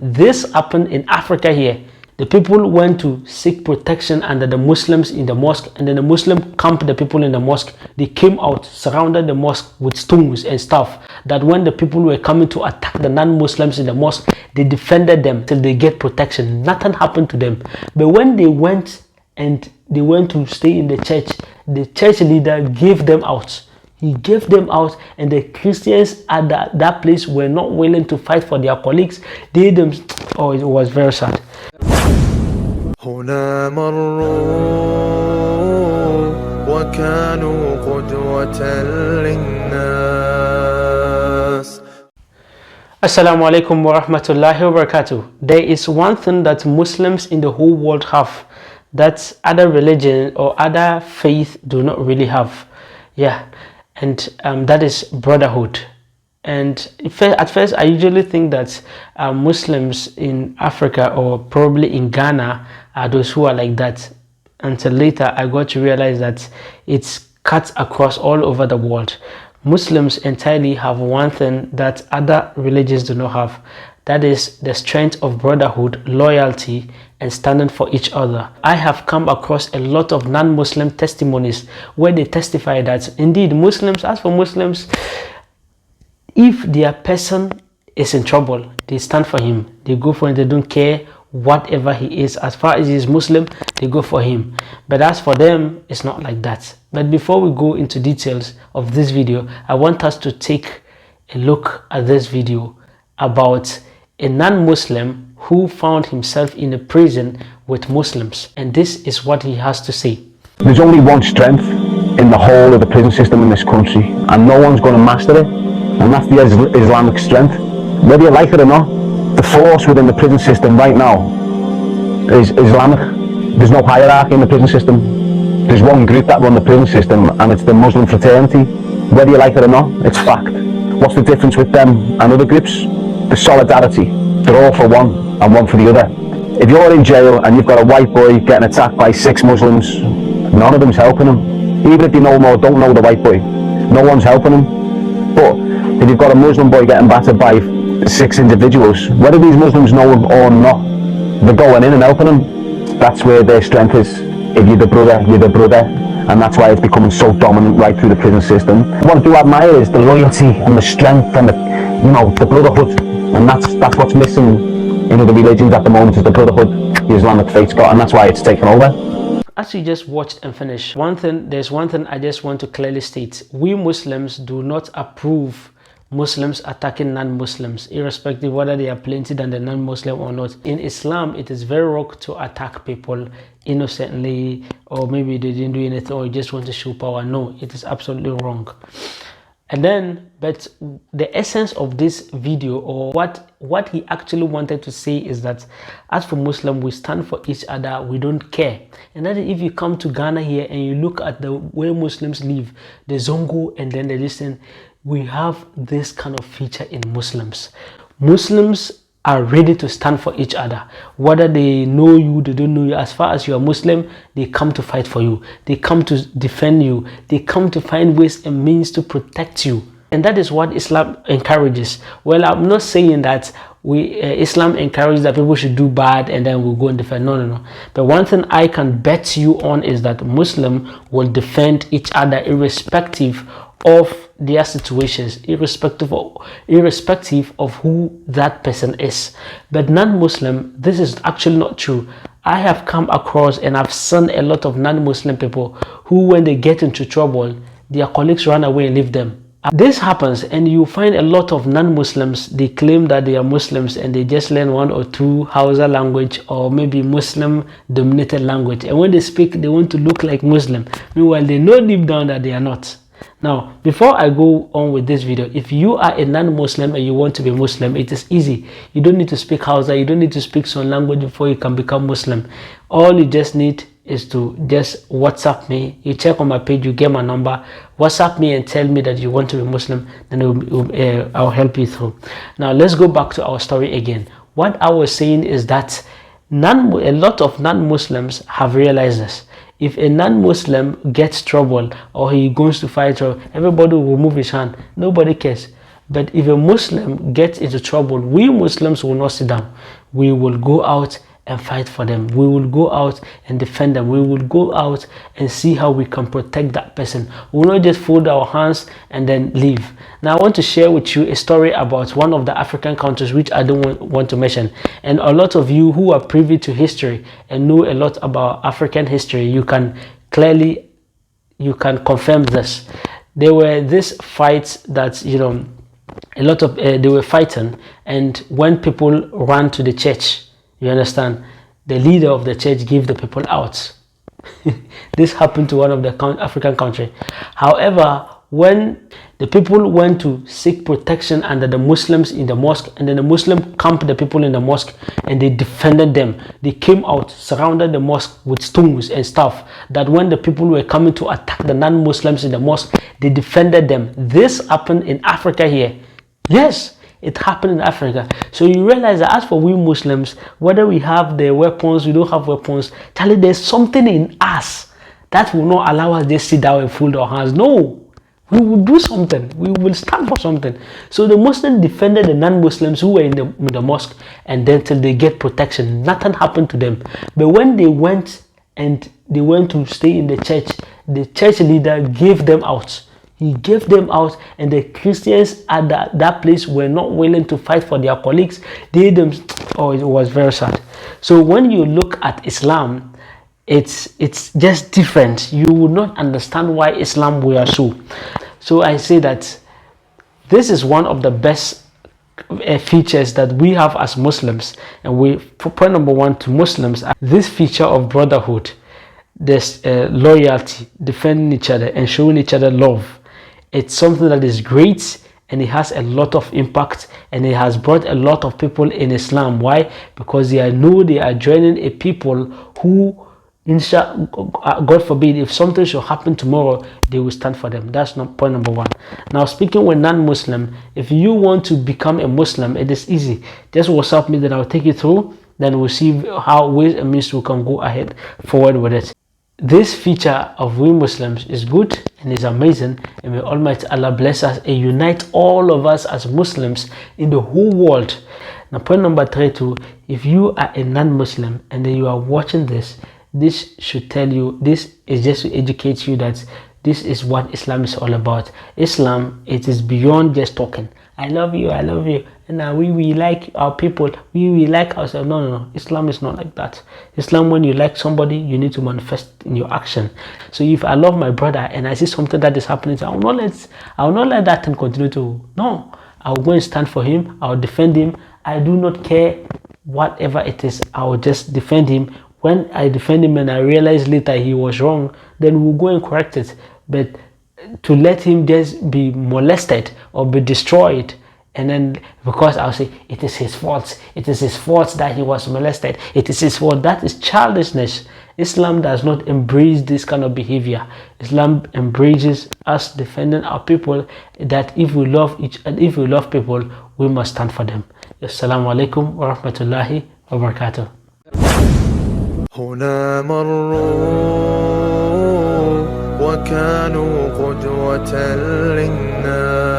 This happened in Africa here. The people went to seek protection under the Muslims in the mosque, and then the Muslim camped the people in the mosque. They came out, surrounded the mosque with stones and stuff, that when the people were coming to attack the non-Muslims in the mosque, they defended them till they get protection. Nothing happened to them. But when they went to stay in the church leader gave them out. He gave them out, and the Christians at that place were not willing to fight for their colleagues. Oh, it was very sad. هنا مروا وكانوا قدوة للناس. Assalamu alaikum wa rahmatullahi wa barakatuh. There is one thing that Muslims in the whole world have that other religion or other faith do not really have. Yeah, and that is brotherhood. And at first I usually think that Muslims in Africa or probably in Ghana are those who are like that, until later I got to realize that it's cut across all over the world. Muslims entirely have one thing that other religions do not have. That is the strength of brotherhood, loyalty, and standing for each other. I have come across a lot of non-Muslim testimonies where they testify that indeed Muslims, as for Muslims, if their person is in trouble, they stand for him. They go for him. They don't care whatever he is. As far as he is Muslim, they go for him. But as for them, it's not like that. But before we go into details of this video, I want us to take a look at this video about a non-Muslim who found himself in a prison with Muslims. And this is what he has to say. There's only one strength in the whole of the prison system in this country, and no one's going to master it, and that's the Islamic strength. Whether you like it or not, the force within the prison system right now is Islamic. There's no hierarchy in the prison system. There's one group that run the prison system, and it's the Muslim fraternity. Whether you like it or not, it's fact. What's the difference with them and other groups? The solidarity. They're all for one and one for the other. If you're in jail and you've got a white boy getting attacked by 6 Muslims, none of them's helping him. Even if they know more, don't know the white boy, no one's helping him. But if you've got a Muslim boy getting battered by 6 individuals, whether these Muslims know him or not, they're going in and helping him. That's where their strength is. If you're the brother, you're the brother. And that's why it's becoming so dominant right through the prison system. What I do admire is the loyalty and the strength and the brotherhood. And that's what's missing in other religions at the moment, is the brotherhood the Islamic faith's got, and that's why it's taken over. As you just watched and finished, there's one thing I just want to clearly state. We Muslims do not approve Muslims attacking non-Muslims, irrespective whether they are plenty than the non-Muslim or not. In Islam, it is very wrong to attack people innocently, or maybe they didn't do anything, or you just want to show power. No, it is absolutely wrong. And then, but the essence of this video, or what he actually wanted to say, is that as for Muslim, we stand for each other, we don't care. And that if you come to Ghana here and you look at the way Muslims live, the Zongo and then the listen, we have this kind of feature in Muslims. Muslims are ready to stand for each other, whether they know you, they don't know you. As far as you are Muslim, they come to fight for you, they come to defend you, they come to find ways and means to protect you. And that is what Islam encourages. Well, I'm not saying that Islam encourages that people should do bad and then we'll go and defend. No. But one thing I can bet you on is that Muslim will defend each other irrespective of their situations, irrespective of who that person is. But non-Muslim, this is actually not true. I have come across and I've seen a lot of non-Muslim people who, when they get into trouble, their colleagues run away and leave them. This happens, and you find a lot of non-Muslims, they claim that they are Muslims and they just learn 1 or 2 Hausa language or maybe Muslim dominated language, and when they speak they want to look like Muslim. Meanwhile, they know deep down that they are not. Now, before I go on with this video, if you are a non-Muslim and you want to be Muslim, it is easy. You don't need to speak Hausa, you don't need to speak some language before you can become Muslim. All you just need is to just WhatsApp me. You check on my page, you get my number, WhatsApp me and tell me that you want to be Muslim, then I'll help you through. Now, let's go back to our story again. What I was saying is that a lot of non-Muslims have realized this. If a non-Muslim gets trouble or he goes to fight, everybody will move his hand. Nobody cares. But if a Muslim gets into trouble, we Muslims will not sit down. We will go out and fight for them. We will go out and defend them. We will go out and see how we can protect that person. We will not just fold our hands and then leave. Now I want to share with you a story about one of the African countries which I don't want to mention. And a lot of you who are privy to history and know a lot about African history, you can confirm this. There were these fights that, you know, a lot of they were fighting, and when people ran to the church, you understand, the leader of the church gave the people out. This happened to one of the African country. However, when the people went to seek protection under the Muslims in the mosque, and then the Muslim camped the people in the mosque and they defended them. They came out, surrounded the mosque with stones and stuff, that when the people were coming to attack the non-Muslims in the mosque, they defended them. This happened in Africa here. Yes, it happened in Africa. So you realize that as for we Muslims, whether we have the weapons, we don't have weapons, Charlie, there's something in us that will not allow us just sit down and fold our hands. No, we will do something. We will stand for something. So the Muslims defended the non-Muslims who were in the mosque, and then till they get protection, nothing happened to them. But when they went to stay in the church leader gave them out. He gave them out, and the Christians at that place were not willing to fight for their colleagues. It was very sad. So when you look at Islam, it's just different. You will not understand why Islam we are so. So I say that this is one of the best features that we have as Muslims, and point number one to Muslims, this feature of brotherhood, this loyalty, defending each other and showing each other love. It's something that is great, and it has a lot of impact, and it has brought a lot of people in Islam. Why? Because they know they are joining a people who, God forbid, if something should happen tomorrow, they will stand for them. That's not point number one. Now, speaking with non-Muslim, if you want to become a Muslim, it is easy. Just WhatsApp me, that I'll take you through. Then we'll see how ways and means we can go ahead forward with it. This feature of we Muslims is good and is amazing, and may Almighty Allah bless us and unite all of us as Muslims in the whole world. Now, point number three too, if you are a non-Muslim and then you are watching this should tell you, this is just to educate you that this is what Islam is all about. Islam, it is beyond just talking. I love you, and we like our people, we like ourselves. No. Islam is not like that. Islam, when you like somebody, you need to manifest in your action. So if I love my brother and I see something that is happening, I will not let that thing continue to. No, I will go and stand for him. I will defend him. I do not care whatever it is. I will just defend him. When I defend him and I realize later he was wrong, then we'll go and correct it. But to let him just be molested or be destroyed, and then because I'll say it is his fault that he was molested, it is his fault, that is childishness. Islam does not embrace this kind of behavior. Islam embraces us defending our people, that if we love people, we must stand for them. Assalamu alaikum wa rahmatullahi wa barakatuh. هنا مروا وكانوا قدوة للناس